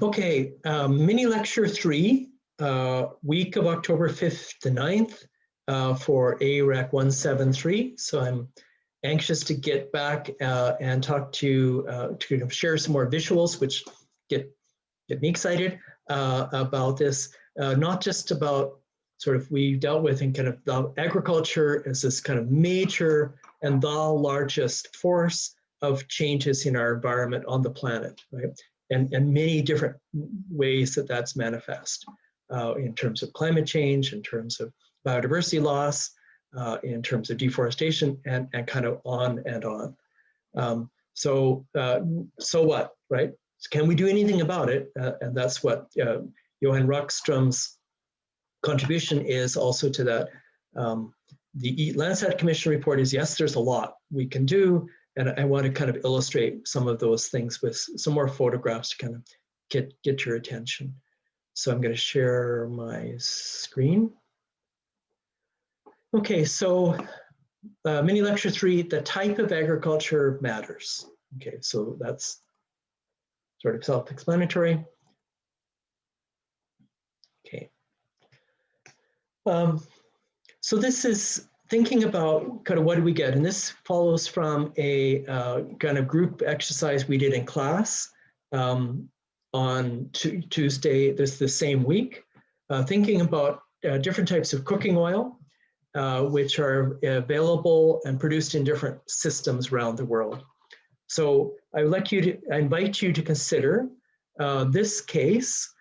Okay, mini lecture 3, week of October 5th to 9th for AREC 173. So I'm anxious to get back and talk to share some more visuals, which get me excited about this, not just about sort of we dealt with in kind of the agriculture as this kind of major and the largest force of changes in our environment on the planet, right? And many different ways that that's manifest in terms of climate change, in terms of biodiversity loss, in terms of deforestation, and kind of on and on. So what, right? So can we do anything about it? And that's what Johan Rockström's contribution is also to that. The Landsat Commission report is, yes, there's a lot we can do. And I want to kind of illustrate some of those things with some more photographs to kind of get your attention. So I'm going to share my screen. Okay, so mini lecture 3, the type of agriculture matters. Okay, so that's sort of self-explanatory. Okay. So this is thinking about kind of what do we get, and this follows from a kind of group exercise we did in class on Tuesday, the same week, thinking about different types of cooking oil, which are available and produced in different systems around the world. So I invite you to consider this case,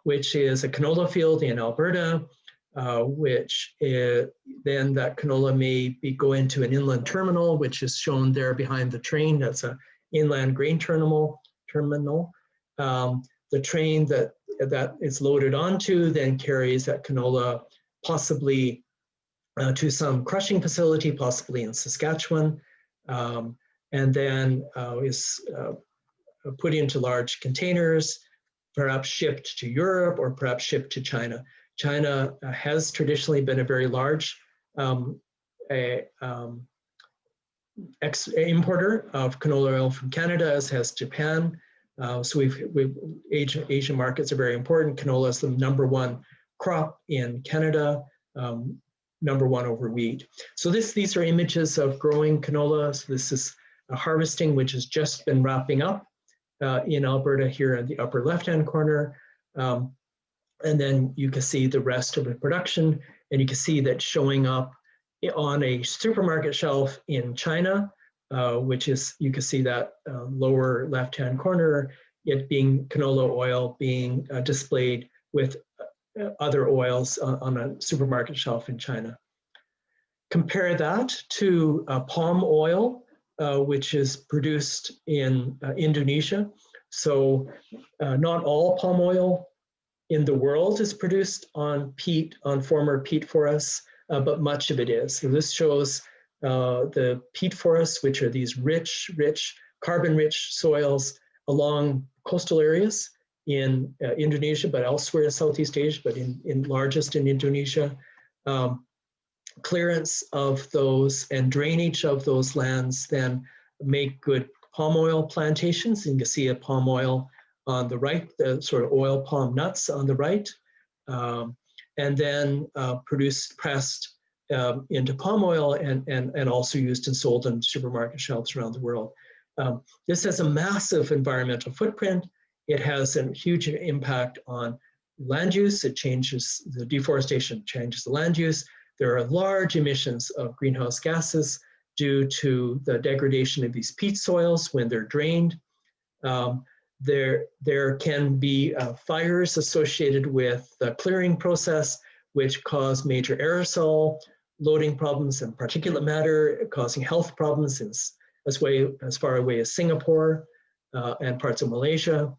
which is a canola field in Alberta, which then that canola may go into an inland terminal, which is shown there behind the train. That's an inland grain terminal. The train that is loaded onto then carries that canola possibly to some crushing facility, possibly in Saskatchewan, and then is put into large containers, perhaps shipped to Europe or perhaps shipped to China. China has traditionally been a very large importer of canola oil from Canada, as has Japan. So Asian markets are very important. Canola is the #1 crop in Canada, #1 over wheat. So these are images of growing canola. So this is a harvesting which has just been wrapping up in Alberta here in the upper left-hand corner. And then you can see the rest of the production, and you can see that showing up on a supermarket shelf in China, which is, you can see that lower left-hand corner, it being canola oil being displayed with other oils on a supermarket shelf in China. Compare that to palm oil, which is produced in Indonesia. So not all palm oil in the world is produced on former peat forests, but much of it is. So this shows the peat forests, which are these rich, carbon-rich soils along coastal areas in Indonesia, but elsewhere in Southeast Asia, but largest in Indonesia. Clearance of those and drainage of those lands then make good palm oil plantations. And you can see a palm oil on the right, the sort of oil palm nuts on the right, and then pressed into palm oil and also used and sold on supermarket shelves around the world. This has a massive environmental footprint. It has a huge impact on land use. It changes the deforestation, changes the land use. There are large emissions of greenhouse gases due to the degradation of these peat soils when they're drained. There can be fires associated with the clearing process, which cause major aerosol loading problems and particulate matter, causing health problems as far away as Singapore and parts of Malaysia.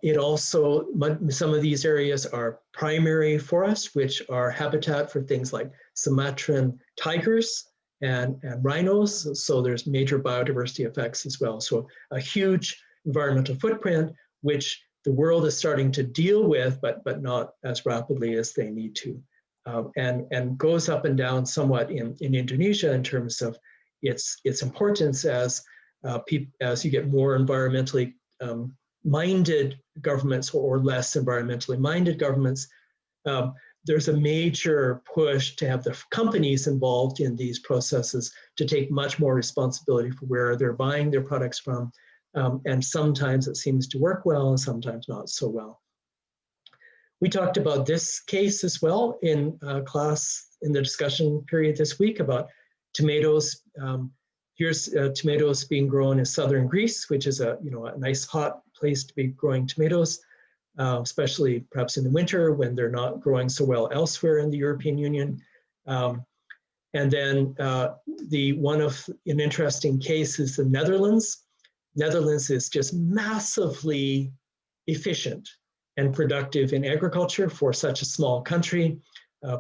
It also, some of these areas are primary forests, which are habitat for things like Sumatran tigers and rhinos. So there's major biodiversity effects as well. So a huge environmental footprint, which the world is starting to deal with, but not as rapidly as they need to. And goes up and down somewhat in Indonesia in terms of its importance as you get more environmentally minded governments or less environmentally minded governments, there's a major push to have the companies involved in these processes to take much more responsibility for where they're buying their products from. And sometimes it seems to work well and sometimes not so well. We talked about this case as well in class in the discussion period this week about tomatoes. Here's tomatoes being grown in southern Greece, which is a nice hot place to be growing tomatoes. Especially perhaps in the winter when they're not growing so well elsewhere in the European Union. And then an interesting case is the Netherlands. Netherlands is just massively efficient and productive in agriculture for such a small country,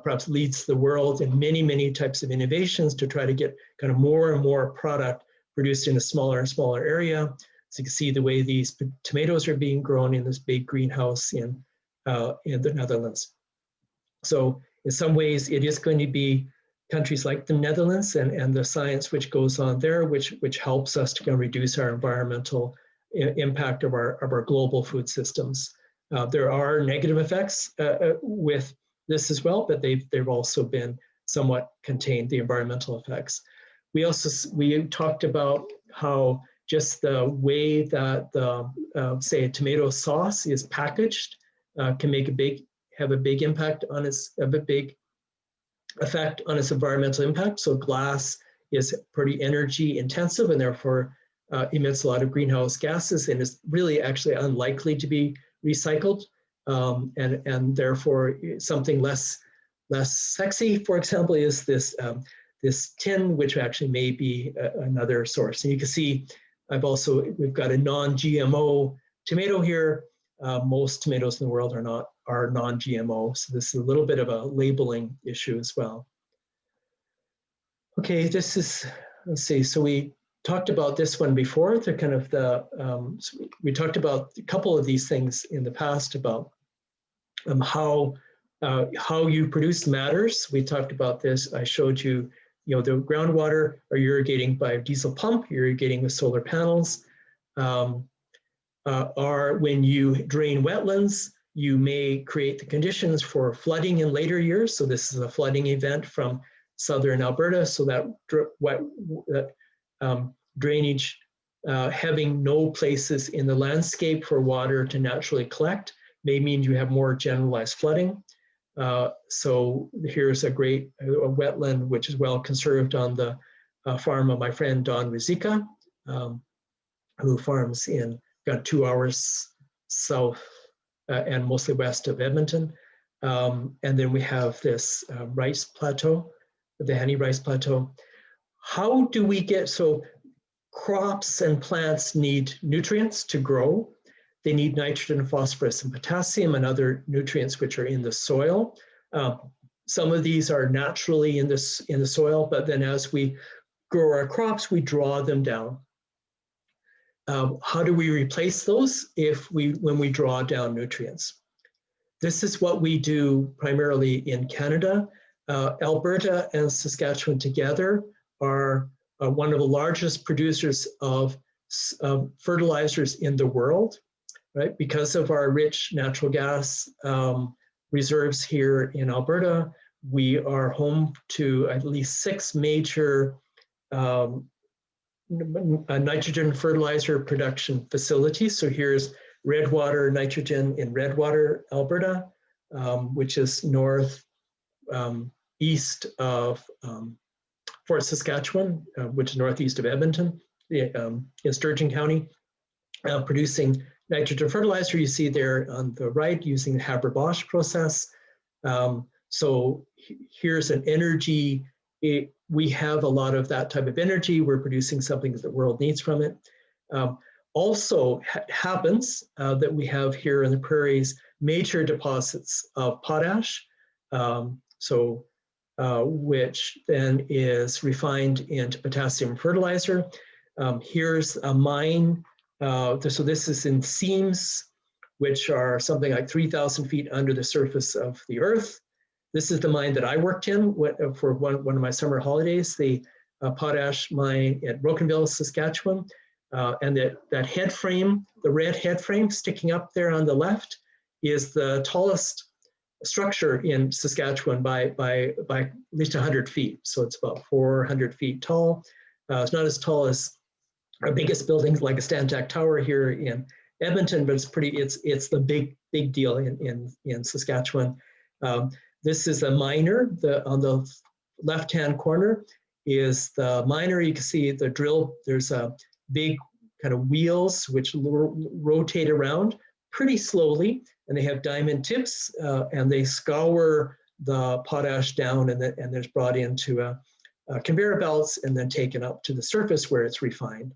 perhaps leads the world in many, many types of innovations to try to get kind of more and more product produced in a smaller and smaller area. So you can see the way these tomatoes are being grown in this big greenhouse in the Netherlands. So in some ways, it is going to be countries like the Netherlands and the science which goes on there, which helps us to kind of reduce our environmental impact of our global food systems. There are negative effects with this as well, but they've also been somewhat contained, the environmental effects. We talked about how just the way that say a tomato sauce is packaged can have a big impact on a big effect on its environmental impact. So glass is pretty energy intensive and therefore emits a lot of greenhouse gases and is really actually unlikely to be recycled. And therefore something less sexy, for example, is this tin, which actually may be another source. And you can see we've got a non-GMO tomato here. Most tomatoes in the world are non-GMO. So this is a little bit of a labeling issue as well. Okay, let's see. So we talked about this one before. We talked about a couple of these things in the past about how you produce matters. We talked about this. I showed you the groundwater are irrigating by a diesel pump, you're irrigating with solar panels. When you drain wetlands, you may create the conditions for flooding in later years. So this is a flooding event from southern Alberta. So that drainage, having no places in the landscape for water to naturally collect may mean you have more generalized flooding. So here's a great wetland, which is well conserved on the farm of my friend Don Rizika, who farms in about 2 hours south and mostly west of Edmonton. And then we have this rice plateau, the honey rice plateau. How do we so crops and plants need nutrients to grow. They need nitrogen, phosphorus, and potassium and other nutrients which are in the soil. Some of these are naturally in the soil, but then as we grow our crops, we draw them down. How do we replace those when we draw down nutrients? This is what we do primarily in Canada. Alberta and Saskatchewan together are one of the largest producers of fertilizers in the world, right? Because of our rich natural gas reserves here in Alberta, we are home to at least 6 major nitrogen fertilizer production facilities. So here's Redwater Nitrogen in Redwater, Alberta, which is east of Fort Saskatchewan, which is northeast of Edmonton, in Sturgeon County, producing nitrogen fertilizer. You see there on the right using the Haber-Bosch process. So here's an energy. We have a lot of that type of energy. We're producing something that the world needs from it. Also happens that we have here in the prairies major deposits of potash, which then is refined into potassium fertilizer. Here's a mine. So this is in seams, which are something like 3,000 feet under the surface of the earth. This is the mine that I worked in for one of my summer holidays, the potash mine at Brokenville, Saskatchewan. And that head frame, the red head frame sticking up there on the left, is the tallest structure in Saskatchewan by at least 100 feet. So it's about 400 feet tall. It's not as tall as our biggest buildings like a Stantec Tower here in Edmonton, but it's the big deal in Saskatchewan. This is a miner. On the left-hand corner is the miner. You can see the drill. There's a big kind of wheels which rotate around pretty slowly, and they have diamond tips, and they scour the potash down, and there's brought into conveyor belts and then taken up to the surface where it's refined.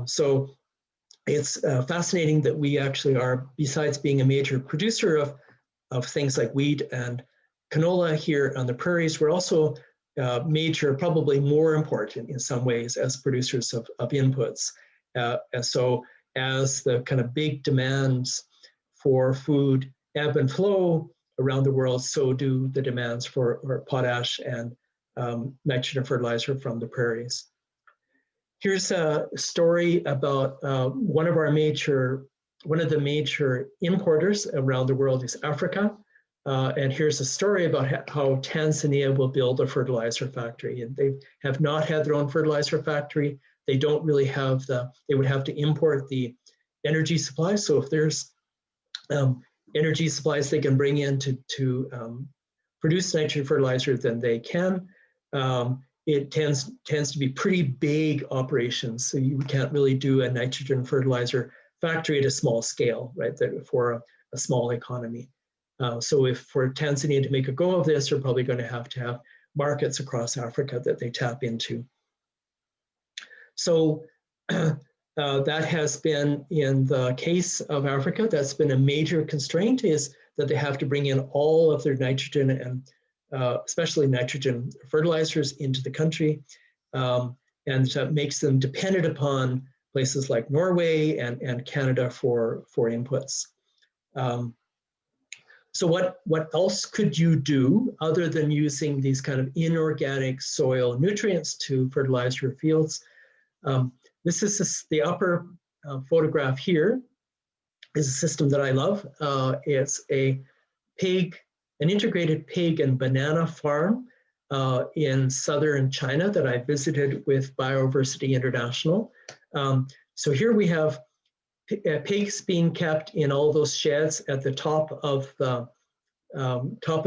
So it's fascinating that we actually are, besides being a major producer of things like wheat and canola here on the prairies, we're also major, probably more important in some ways as producers of inputs. And so as the kind of big demands for food ebb and flow around the world, so do the demands for potash and nitrogen fertilizer from the prairies. Here's a story about one of the major importers around the world is Africa. And here's a story about how Tanzania will build a fertilizer factory. And they have not had their own fertilizer factory. They don't really have they would have to import the energy supply. So if there's energy supplies they can bring in to produce nitrogen fertilizer, then they can. It tends to be pretty big operations. So you can't really do a nitrogen fertilizer factory at a small scale, right, for a small economy. So if for Tanzania to make a go of this, they're probably going to have markets across Africa that they tap into. So that has been, in the case of Africa, that's been a major constraint, is that they have to bring in all of their nitrogen and especially nitrogen fertilizers into the country. And that makes them dependent upon places like Norway and Canada for inputs. So what else could you do other than using these kind of inorganic soil nutrients to fertilize your fields? This is the upper photograph here is a system that I love. It's an integrated pig and banana farm in southern China that I visited with Biodiversity International. So here we have pigs being kept in all those sheds at the top of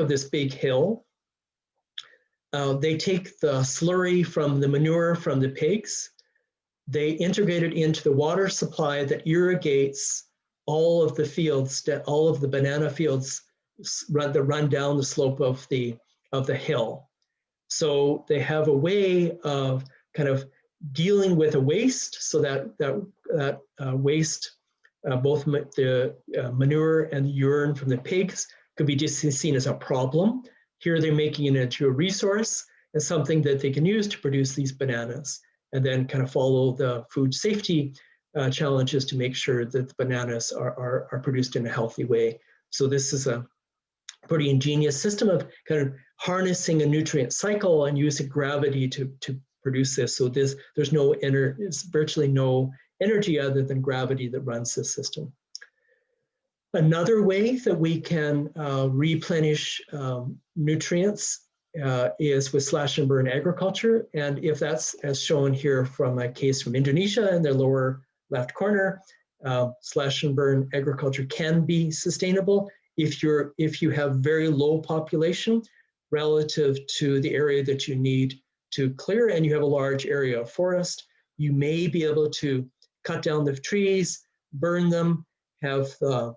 this big hill. They take the slurry from the manure from the pigs. They integrate it into the water supply that irrigates all of the fields, all of the banana fields that run down the slope of the hill. So they have a way of kind of dealing with a waste, so that waste, both the manure and the urine from the pigs, could be just seen as a problem. Here they're making it into a resource and something that they can use to produce these bananas, and then kind of follow the food safety challenges to make sure that the bananas are produced in a healthy way. So this is a pretty ingenious system of kind of harnessing a nutrient cycle and using gravity to produce this. So there's virtually no energy other than gravity that runs this system. Another way that we can replenish nutrients is with slash and burn agriculture. And if that's as shown here from a case from Indonesia in the lower left corner, slash and burn agriculture can be sustainable if you have very low population relative to the area that you need to clear, and you have a large area of forest. You may be able to cut down the trees, burn them, have the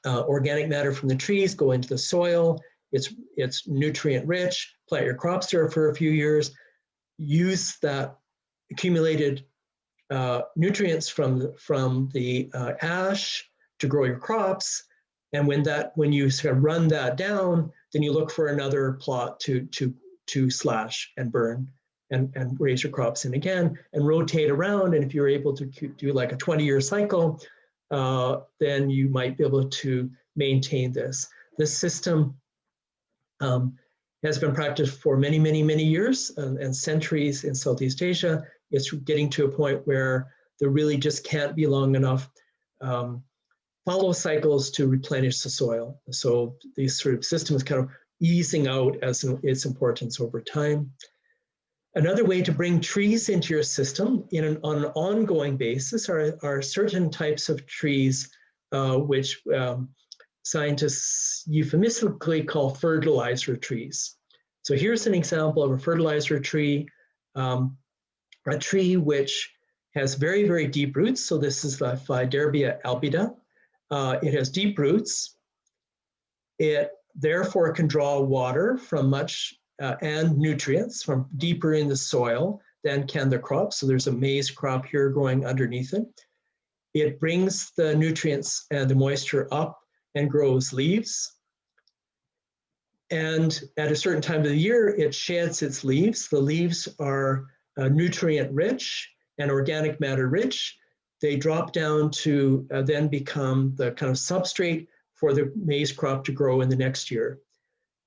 organic matter from the trees go into the soil. It's nutrient rich. Plant your crops there for a few years. Use that accumulated nutrients from the ash to grow your crops. And when you sort of run that down, then you look for another plot to slash and burn and raise your crops in again and rotate around. And if you're able to do like a 20-year cycle, then you might be able to maintain this. This system has been practiced for many years and centuries in Southeast Asia. It's getting to a point where there really just can't be long enough follow cycles to replenish the soil. So these sort of systems kind of easing out as its importance over time. Another way to bring trees into your system on an ongoing basis are certain types of trees which scientists euphemistically call fertilizer trees. So here's an example of a fertilizer tree, a tree which has very, very deep roots. So this is the Faidherbia albida. It has deep roots. It therefore can draw water from much and nutrients from deeper in the soil than can the crop. So there's a maize crop here growing underneath it. It brings the nutrients and the moisture up and grows leaves. And at a certain time of the year, it sheds its leaves. The leaves are nutrient rich and organic matter rich. They drop down to then become the kind of substrate for the maize crop to grow in the next year.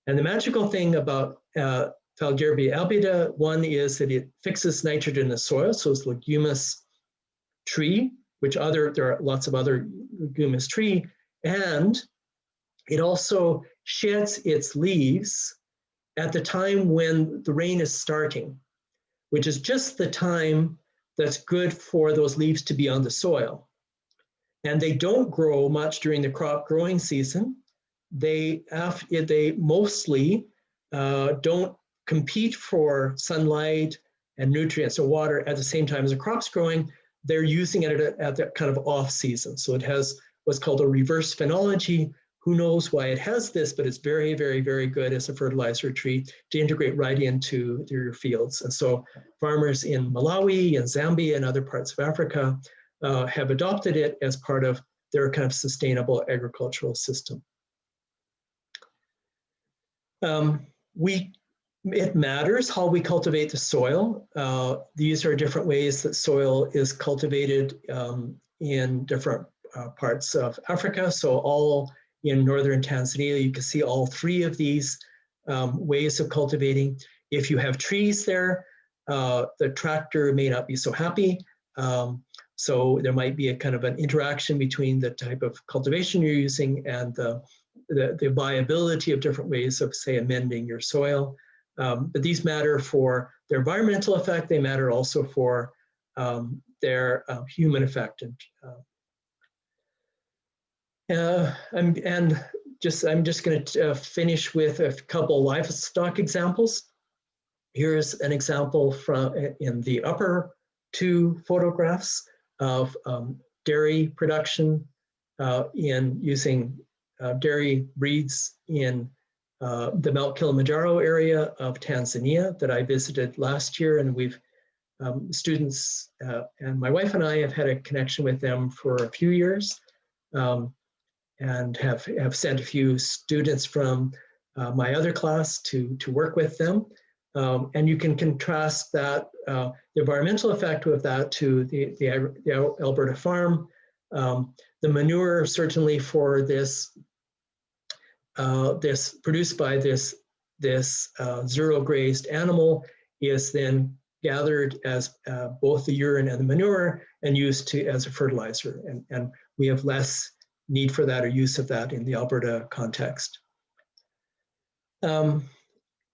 And the magical thing about Faidherbia albida, one is that it fixes nitrogen in the soil, so it's a leguminous tree, there are lots of other leguminous tree, and it also sheds its leaves at the time when the rain is starting, which is just the time that's good for those leaves to be on the soil. And they don't grow much during the crop growing season. They mostly don't compete for sunlight and nutrients or water at the same time as the crop's growing. They're using it at that kind of off season. So it has what's called a reverse phenology. Who knows why it has this, but it's very, very, very good as a fertilizer tree to integrate right into your fields. And so farmers in Malawi and Zambia and other parts of Africa have adopted it as part of their kind of sustainable agricultural system. It matters how we cultivate the soil. These are different ways that soil is cultivated in different parts of Africa. So all in northern Tanzania, you can see all three of these ways of cultivating. If you have trees there, the tractor may not be so happy. So there might be a kind of an interaction between the type of cultivation you're using and the viability of different ways of, say, amending your soil. But these matter for their environmental effect. They matter also for their human effect. I'm just going to finish with a couple livestock examples. Here's an example in the upper two photographs of dairy production in using dairy breeds in the Mount Kilimanjaro area of Tanzania that I visited last year, and we've students and my wife and I have had a connection with them for a few years, and have sent a few students from my other class to work with them. And you can contrast that, the environmental effect of that to the Alberta farm. The manure certainly for this produced by this zero grazed animal is then gathered as both the urine and the manure and used as a fertilizer. And we have less need for that or use of that in the Alberta context.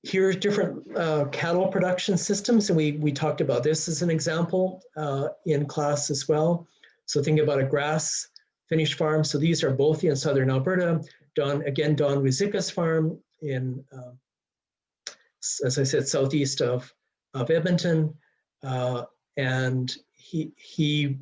Here are different cattle production systems, and we talked about this as an example in class as well. So think about a grass finished farm. So these are both in southern Alberta. Don Rizika's farm in, as I said, southeast of Edmonton, and he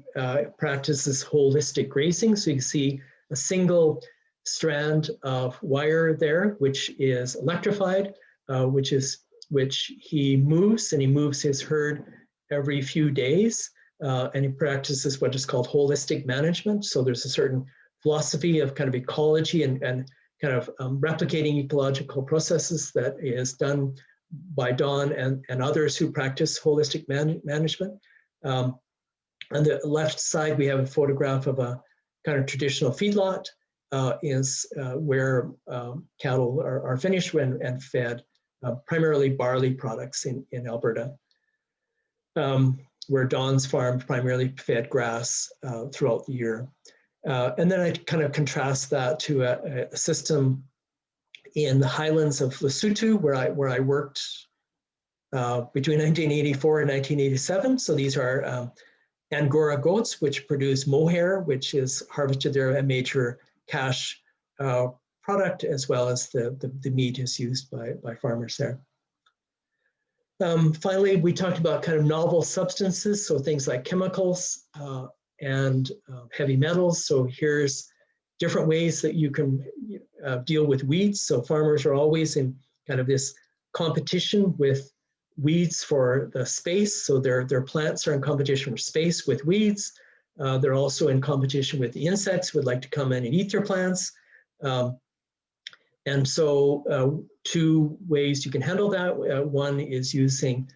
practices holistic grazing. So you can see a single strand of wire there, which is electrified, which he moves, and he moves his herd every few days, and he practices what is called holistic management. So there's a certain philosophy of kind of ecology and kind of replicating ecological processes that is done by Don and others who practice holistic management. On the left side, we have a photograph of a kind of traditional feedlot where cattle are finished and fed, primarily barley products in Alberta. where Don's farm primarily fed grass throughout the year. And then I kind of contrast that to a system in the highlands of Lesotho, where I worked between 1984 and 1987. So these are Angora goats, which produce mohair, which is harvested there, a major cash product, as well as the meat is used by farmers there. Finally, we talked about kind of novel substances, so things like chemicals and heavy metals. So here's different ways that you can deal with weeds. So farmers are always in kind of this competition with weeds for the space. So their plants are in competition for space with weeds. They're also in competition with the insects who would like to come in and eat their plants. And so two ways you can handle that. One is using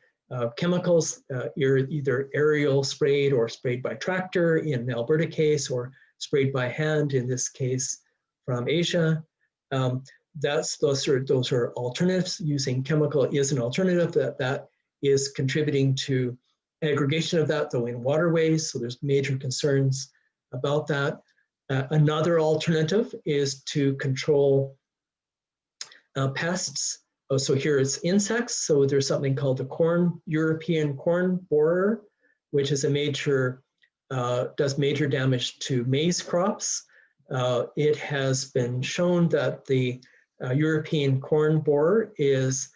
chemicals, either aerial sprayed or sprayed by tractor in the Alberta case, or sprayed by hand in this case from Asia. Those are alternatives. Using chemical is an alternative that is contributing to aggregation of that, though in waterways. So there's major concerns about that. Another alternative is to control pests. So here it's insects. So there's something called the European corn borer, which is does major damage to maize crops. It has been shown that the European corn borer is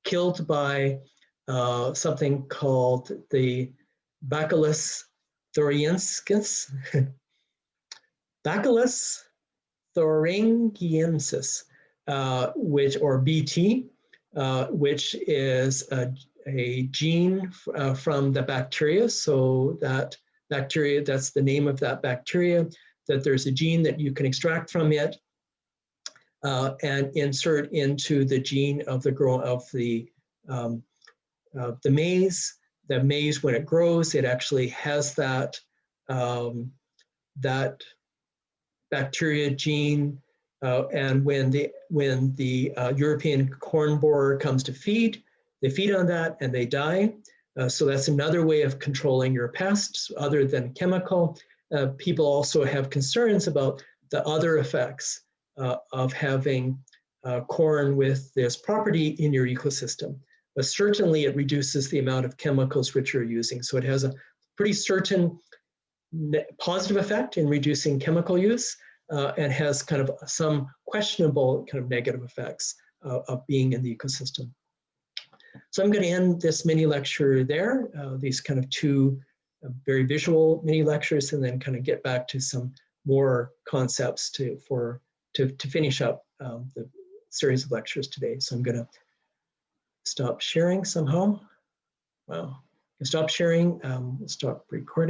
killed by something called the Bacillus thuringiensis, Bacillus thuringiensis, or BT, which is a gene from the bacteria. So that bacteria, that's the name of that bacteria, that there's a gene that you can extract from it and insert into the gene of the maize. The maize, when it grows, it actually has that bacteria gene. And when the European corn borer comes to feed, they feed on that and they die. So that's another way of controlling your pests other than chemical. People also have concerns about the other effects of having corn with this property in your ecosystem. But certainly it reduces the amount of chemicals which you're using. So it has a pretty certain positive effect in reducing chemical use and has kind of some questionable kind of negative effects of being in the ecosystem. So I'm going to end this mini lecture there, these kind of two very visual mini lectures, and then kind of get back to some more concepts to finish up the series of lectures today. So I'm going to stop sharing somehow. Wow. Stop sharing, stop recording.